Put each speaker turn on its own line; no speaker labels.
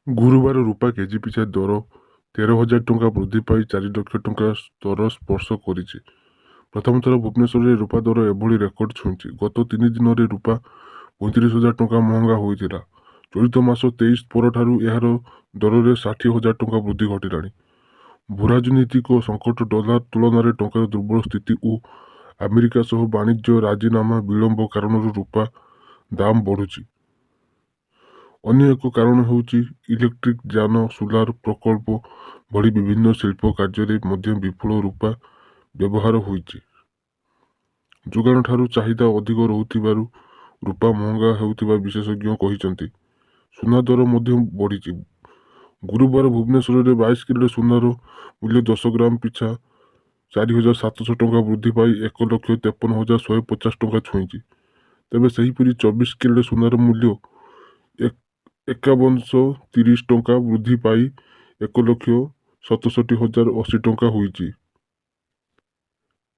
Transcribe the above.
ଗୁରୁବାର ରୂପା କେଜି ପିଛା ଦର 13,000 ଟଙ୍କା ବୃଦ୍ଧି ପାଇ 4 ଲକ୍ଷ ଟଙ୍କା ସ୍ତର ସ୍ପର୍ଶ କରିଛି। ପ୍ରଥମ ଥର ଭୁବନେଶ୍ୱରରେ ରୂପା ଦର ଏଭଳି ରେକର୍ଡ ଛୁଇଁଛି। ଗତ 3 ଦିନରେ ରୂପା 35,000 ଟଙ୍କା ମହଙ୍ଗା ହୋଇଥିଲା। ଚଳିତ ମାସ 23 ପରଠାରୁ ଏହାର ଦରରେ 60,000 ଟଙ୍କା ବୃଦ୍ଧି ଘଟିଲାଣି। ଭୂରାଜନୈତିକ ସଙ୍କଟ, ଡଲାର ତୁଳନାରେ ଟଙ୍କାର ଦୁର୍ବଳ ସ୍ଥିତି ଓ ଆମେରିକା ସହ ବାଣିଜ୍ୟ ରାଜିନାମା ବିଳମ୍ବ କାରଣରୁ ରୂପା ଦାମ ବଢ଼ୁଛି। ଅନ୍ୟ ଏକ କାରଣ ହେଉଛି ଇଲେକ୍ଟ୍ରିକ୍ ଯାନ, ସୋଲାର ପ୍ରକଳ୍ପ ଭଳି ବିଭିନ୍ନ ଶିଳ୍ପ କାର୍ଯ୍ୟରେ ମଧ୍ୟ ବିପୁଳ ରୂପା ବ୍ୟବହାର ହୋଇଛି। ଯୋଗାଣଠାରୁ ଚାହିଦା ଅଧିକ ରହୁଥିବାରୁ ରୂପା ମହଙ୍ଗା ହେଉଥିବା ବିଶେଷଜ୍ଞ କହିଛନ୍ତି। ସୁନା ଦର ମଧ୍ୟ ବଢ଼ିଛି। ଗୁରୁବାର ଭୁବନେଶ୍ୱରରେ 22 କ୍ୟାରେଟ୍ ସୁନାର ମୂଲ୍ୟ 10 ଗ୍ରାମ ପିଛା 4,700 ଟଙ୍କା ବୃଦ୍ଧି ପାଇ 1,53,150 ଟଙ୍କା ଛୁଇଁଛି। ତେବେ ସେହିପରି 24 କ୍ୟାରେଟ୍ ସୁନାର ମୂଲ୍ୟ 5130 ଟଙ୍କା ବୃଦ୍ଧି ପାଇ 1,67,080 ଟଙ୍କା ହୋଇଛି।